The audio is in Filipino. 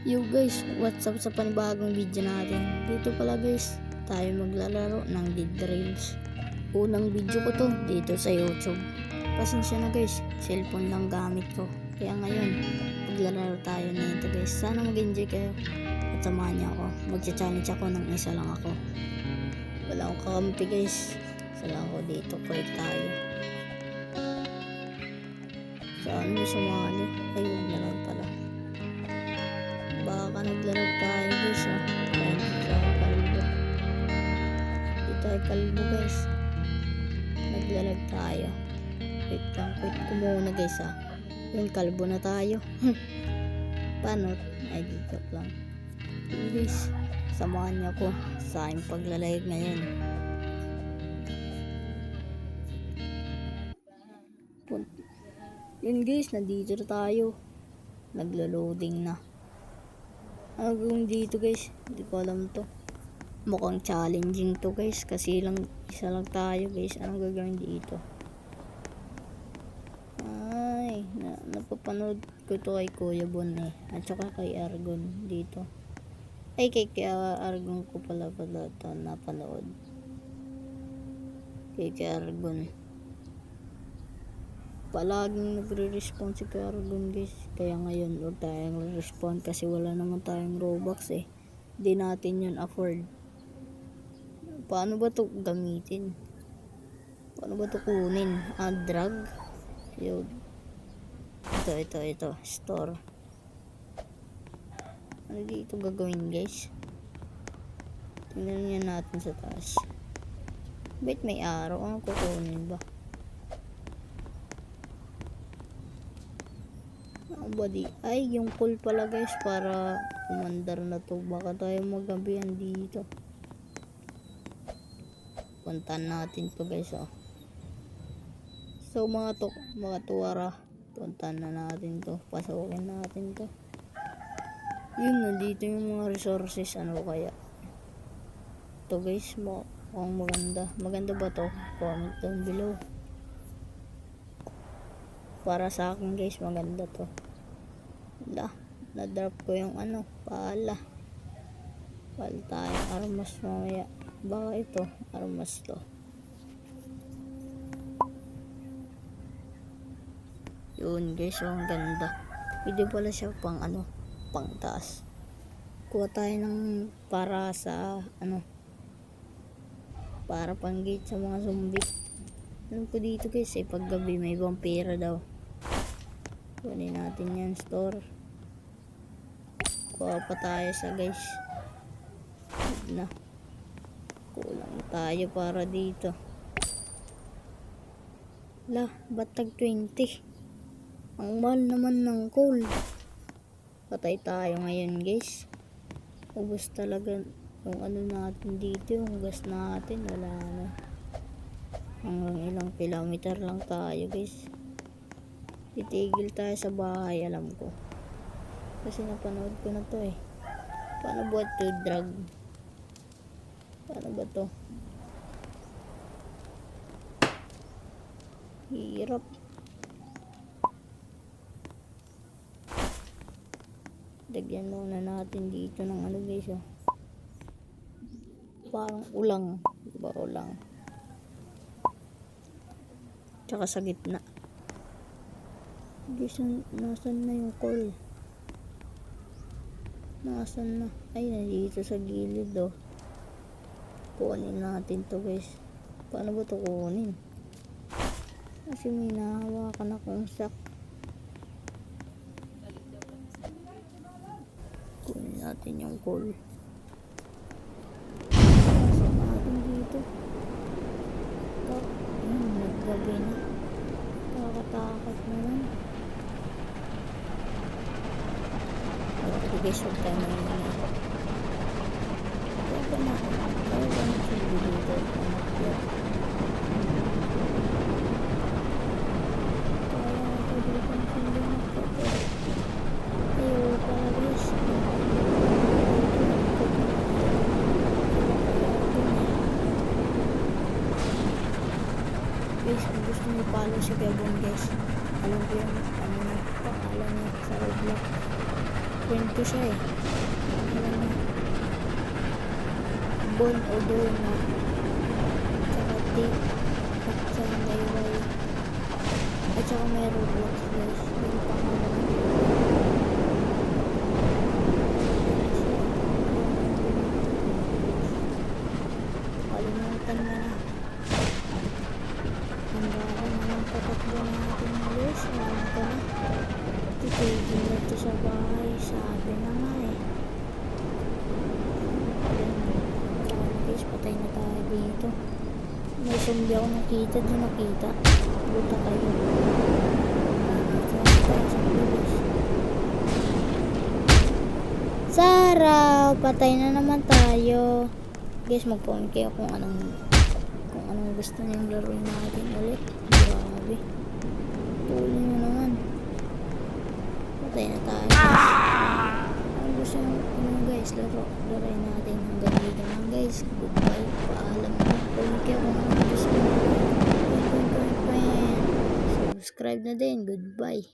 Yo guys, what's up sa panibagong video natin? Dito pala guys, tayo maglalaro ng Dead Rails. Unang video ko to dito sa YouTube. Pasensya na guys, cellphone lang gamit ko. Kaya ngayon, maglalaro tayo nito guys. Sana mag-enjoy kayo at samahan niyo ako. Magcha-challenge ako ng isa lang ako. Wala akong kakampi guys. Isa lang ako dito, quiet tayo. Saan mo sumali? Ay, huwag na lang pala. Baka naglarag tayo guys kaya hindi tayo kalbo. Hindi tayo kalbo guys. Naglarag tayo. Wait lang, quit ko muna guys Yung kalbo na tayo. Paano? Ay, joke lang. Guys, samahan niyo ako sa aking paglalayag ngayon. Yun guys, nandito na tayo. Naglo-loading na. Ano gawin dito guys? Hindi ko alam to. Mukhang challenging to guys. Kasi isa lang tayo guys. Anong gagawin dito? Ay, napapanood ko to kay Kuya Bon at saka kay Argon dito. Ay, kay Argon ko pala ito napanood. Kay Argon. Palaging nagre-respond si Argon guys. Kaya ngayon huwag tayong respond kasi wala naman tayong Robux Hindi natin yun afford. Paano ba to gamitin? Paano ba to kunin? Drag? Yun. Ito. Store. Ano dito gagawin guys? Tingnan niya natin sa taas. Wait, may araw. Ang kukunin ba? Body. Ay, yung cool pala guys para umandar na to. Baka tayo magabihan dito. Puntahan natin to guys So mga tuwara, puntahan na natin to. Pasukin natin to. Yun, nandito yung mga resources. Ano kaya? To guys, mukhang maganda. Maganda ba to? Comment down below. Para sa akin guys, maganda to. Na-drop ko yung pala tayong armas mamaya. Baka ito, armas to. Yun guys, ang ganda. Pwede pala siya pang pang taas. Kuha tayo ng para sa para pang gate sa mga zombie. Alam ko dito guys pag gabi may vampira daw. Kunin natin yan, store. Kuha pa tayo sa guys. Na. Kulang tayo para dito. Batag 20. Ang mahal naman ng coal. Patay tayo ngayon guys. Ubus talaga yung natin dito. Yung gas natin. Wala na. Hanggang ilang kilometer lang tayo guys. Titigil tayo sa bahay, alam ko. Kasi napanood ko na to Paano ba to drag? Paano ba to? Hirap. Dagyan muna natin dito ng guys Parang ulang. Diba ulang? Tsaka sa gitna. Guys, nasan na yung coal? Nasan na? Ay, nandito sa gilid Kunin natin to guys. Paano ba to kunin? Kasi may nahawakan akong sack. Kunin natin yung coal. Nasan natin dito? Naggabi na. Nakakatakot naman. Guys, huwag tayo naman Kaya ba nagsindi dito ayaw pala guys kung gusto nyo follow si Kuya Bon guys, alam ko yung pangalan niya sa Roblox friend ko siya eh. Alam mo, Bon Odona. Tsaka Tik. At saka Layway. At saka may Roblox guys. Yung pangalan. Kalimutan mo na. Ang baka naman patakbo natin guys. Alam ko na. Titigil na ito sa bahay. Sabi na nga eh. Guys, patay na tayo dito. May zombie ako nakita. Di nakita. Buta kayo. Saraw! Patay na naman tayo. Guys, mag-comment kayo kung anong gusto niyong laruin natin ulit. Grabe. Tuloy mo naman. Patay na tayo. Ang gusto nyo guys, laruin natin. Hanggang dito lang guys. Goodbye. Paalam na. Comment kayo kung anong gusto nyo. Subscribe na din. Goodbye.